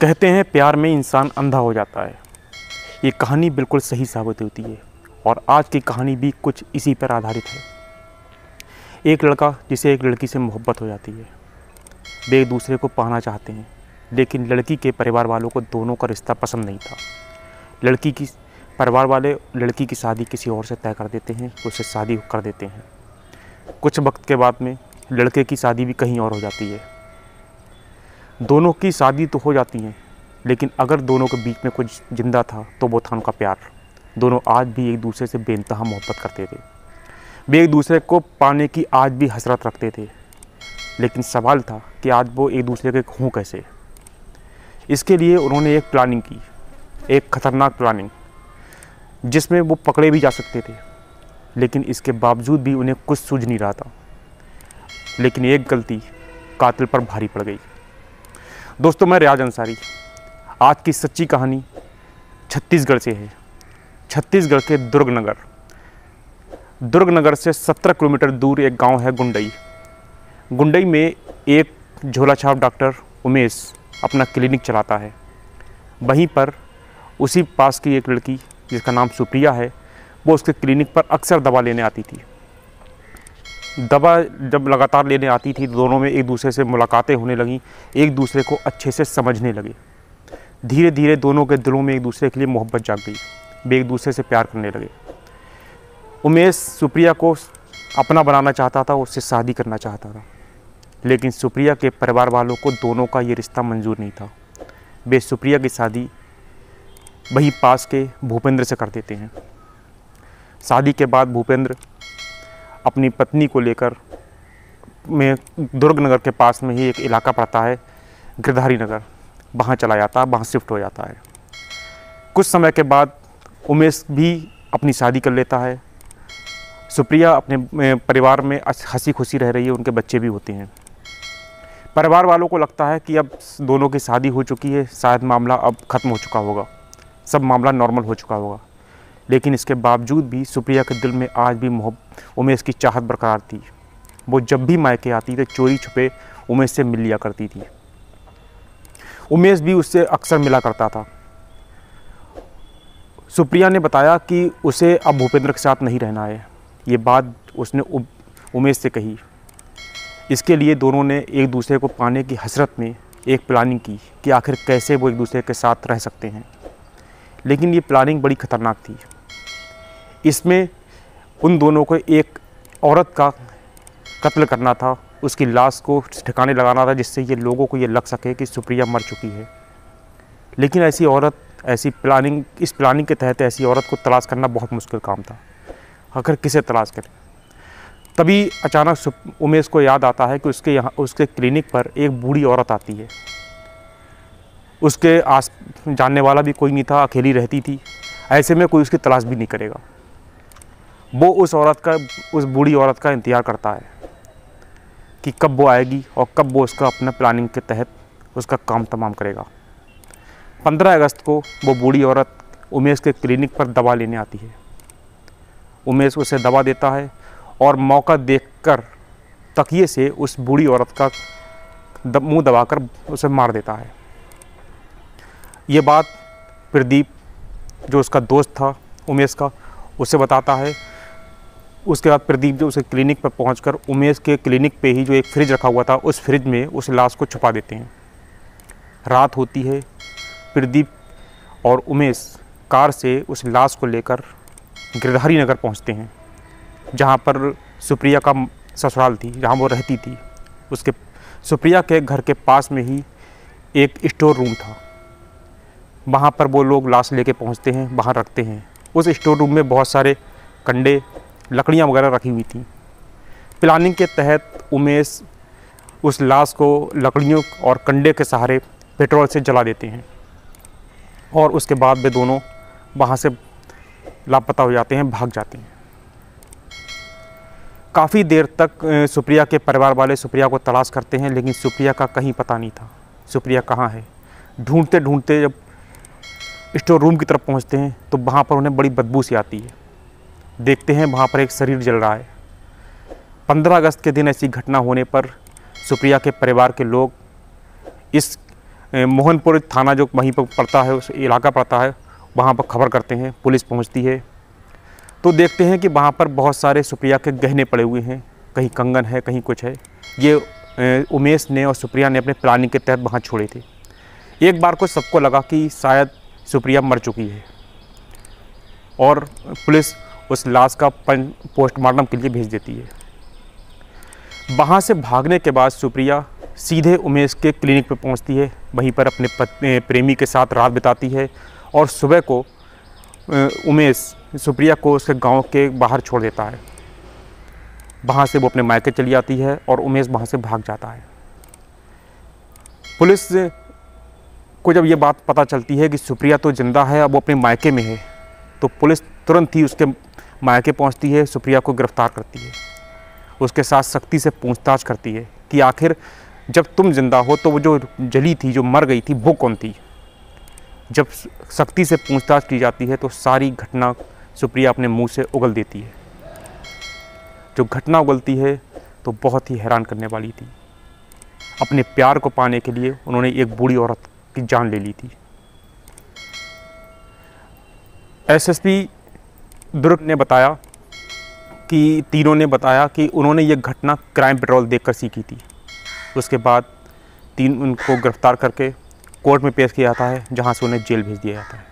कहते हैं प्यार में इंसान अंधा हो जाता है। ये कहानी बिल्कुल सही साबित होती है और आज की कहानी भी कुछ इसी पर आधारित है। एक लड़का जिसे एक लड़की से मोहब्बत हो जाती है। वे एक दूसरे को पाना चाहते हैं, लेकिन लड़की के परिवार वालों को दोनों का रिश्ता पसंद नहीं था। लड़की की परिवार वाले लड़की की शादी किसी और से तय कर देते हैं, उससे शादी कर देते हैं। कुछ वक्त के बाद में लड़के की शादी भी कहीं और हो जाती है। दोनों की शादी तो हो जाती है, लेकिन अगर दोनों के बीच में कुछ जिंदा था तो वो था उनका प्यार। दोनों आज भी एक दूसरे से बेइंतहा मोहब्बत करते थे। वे एक दूसरे को पाने की आज भी हसरत रखते थे, लेकिन सवाल था कि आज वो एक दूसरे के हों कैसे। इसके लिए उन्होंने एक प्लानिंग की, एक ख़तरनाक प्लानिंग, जिसमें वो पकड़े भी जा सकते थे, लेकिन इसके बावजूद भी उन्हें कुछ सूझ नहीं रहा था। लेकिन एक गलती कातिल पर भारी पड़ गई। दोस्तों, मैं रियाज अंसारी। आज की सच्ची कहानी छत्तीसगढ़ से है। छत्तीसगढ़ के दुर्ग नगर से 17 किलोमीटर दूर एक गांव है गुंडई। गुंडई में एक झोलाछाप डॉक्टर उमेश अपना क्लिनिक चलाता है। वहीं पर उसी पास की एक लड़की जिसका नाम सुप्रिया है, वो उसके क्लिनिक पर अक्सर दवा लेने आती थी। दवा जब लगातार लेने आती थी, दोनों में एक दूसरे से मुलाकातें होने लगीं, एक दूसरे को अच्छे से समझने लगे। धीरे धीरे दोनों के दिलों में एक दूसरे के लिए मोहब्बत जाग गई। वे एक दूसरे से प्यार करने लगे। उमेश सुप्रिया को अपना बनाना चाहता था, उससे शादी करना चाहता था, लेकिन सुप्रिया के परिवार वालों को दोनों का ये रिश्ता मंजूर नहीं था। वे सुप्रिया की शादी वहीं पास के भूपेंद्र से कर देते हैं। शादी के बाद भूपेंद्र अपनी पत्नी को लेकर में दुर्ग नगर के पास में ही एक इलाका पड़ता है, गिरधारी नगर, वहाँ चला जाता है, वहाँ शिफ्ट हो जाता है। कुछ समय के बाद उमेश भी अपनी शादी कर लेता है। सुप्रिया अपने परिवार में हंसी खुशी रह रही है, उनके बच्चे भी होते हैं। परिवार वालों को लगता है कि अब दोनों की शादी हो चुकी है, शायद मामला अब ख़त्म हो चुका होगा, सब मामला नॉर्मल हो चुका होगा। लेकिन इसके बावजूद भी सुप्रिया के दिल में आज भी उमेश की चाहत बरकरार थी। वो जब भी मायके आती थी, चोरी छुपे उमेश से मिल लिया करती थी। उमेश भी उससे अक्सर मिला करता था। सुप्रिया ने बताया कि उसे अब भूपेंद्र के साथ नहीं रहना है। ये बात उसने उमेश से कही। इसके लिए दोनों ने एक दूसरे को पाने की हसरत में एक प्लानिंग की कि आखिर कैसे वो एक दूसरे के साथ रह सकते हैं। लेकिन ये प्लानिंग बड़ी ख़तरनाक थी। इसमें उन दोनों को एक औरत का कत्ल करना था, उसकी लाश को ठिकाने लगाना था, जिससे ये लोगों को ये लग सके कि सुप्रिया मर चुकी है। लेकिन इस प्लानिंग के तहत ऐसी औरत को तलाश करना बहुत मुश्किल काम था। आखिर किसे तलाश करें? तभी अचानक उमेश को याद आता है कि उसके क्लिनिक पर एक बूढ़ी औरत आती है। उसके आस जानने वाला भी कोई नहीं था, अकेली रहती थी। ऐसे में कोई उसकी तलाश भी नहीं करेगा। वो उस बूढ़ी औरत का इंतज़ार करता है कि कब वो आएगी और कब वो उसका अपना प्लानिंग के तहत उसका काम तमाम करेगा। 15 अगस्त को वो बूढ़ी औरत उमेश के क्लिनिक पर दवा लेने आती है। उमेश उसे दवा देता है और मौका देखकर तकिए से उस बूढ़ी औरत का मुंह दबाकर उसे मार देता है। ये बात प्रदीप, जो उसका दोस्त था उमेश का, उसे बताता है। उसके बाद प्रदीप जो उसे क्लिनिक पर पहुंचकर उमेश के क्लिनिक पे ही जो एक फ्रिज रखा हुआ था, उस फ्रिज में उस लाश को छुपा देते हैं। रात होती है। प्रदीप और उमेश कार से उस लाश को लेकर गिरधारी नगर पहुंचते हैं, जहां पर सुप्रिया का ससुराल थी, जहां वो रहती थी। सुप्रिया के घर के पास में ही एक स्टोर रूम था। वहाँ पर वो लोग लाश लेके पहुँचते हैं, वहाँ रखते हैं। उस स्टोर रूम में बहुत सारे कंडे, लकड़ियाँ वगैरह रखी हुई थी। प्लानिंग के तहत उमेश उस लाश को लकड़ियों और कंडे के सहारे पेट्रोल से जला देते हैं और उसके बाद वे दोनों वहाँ से लापता हो जाते हैं, भाग जाते हैं। काफ़ी देर तक सुप्रिया के परिवार वाले सुप्रिया को तलाश करते हैं, लेकिन सुप्रिया का कहीं पता नहीं था। सुप्रिया कहाँ है? ढूंढते ढूंढते जब स्टोर रूम की तरफ पहुंचते हैं तो वहाँ पर उन्हें बड़ी बदबू सी आती है। देखते हैं वहाँ पर एक शरीर जल रहा है। 15 अगस्त के दिन ऐसी घटना होने पर सुप्रिया के परिवार के लोग इस मोहनपुर थाना जो वहीं पर पड़ता है, उस इलाका पड़ता है, वहाँ पर खबर करते हैं। पुलिस पहुँचती है तो देखते हैं कि वहाँ पर बहुत सारे सुप्रिया के गहने पड़े हुए हैं, कहीं कंगन है, कहीं कुछ है। ये उमेश ने और सुप्रिया ने अपने प्लानिंग के तहत वहाँ छोड़े थे। एक बार को सबको लगा कि शायद सुप्रिया मर चुकी है और पुलिस उस लाश का पोस्टमार्टम के लिए भेज देती है। वहाँ से भागने के बाद सुप्रिया सीधे उमेश के क्लिनिक पर पहुँचती है, वहीं पर अपने प्रेमी के साथ रात बिताती है और सुबह को उमेश सुप्रिया को उसके गांव के बाहर छोड़ देता है। वहाँ से वो अपने मायके चली जाती है और उमेश वहाँ से भाग जाता है। पुलिस को जब ये बात पता चलती है कि सुप्रिया तो जिंदा है, अब वो अपने मायके में है, तो पुलिस तुरंत ही उसके मायके पहुँचती है, सुप्रिया को गिरफ्तार करती है, उसके साथ सख्ती से पूछताछ करती है कि आखिर जब तुम जिंदा हो तो वो जो जली थी, जो मर गई थी, वो कौन थी। जब सख्ती से पूछताछ की जाती है तो सारी घटना सुप्रिया अपने मुंह से उगल देती है। जो घटना उगलती है तो बहुत ही हैरान करने वाली थी। अपने प्यार को पाने के लिए उन्होंने एक बूढ़ी औरत की जान ले ली थी। एसएसपी दुर्ग ने बताया कि तीनों ने बताया कि उन्होंने ये घटना क्राइम पेट्रोल देखकर सीखी थी। उसके बाद उनको गिरफ्तार करके कोर्ट में पेश किया जाता है, जहां से उन्हें जेल भेज दिया जाता है।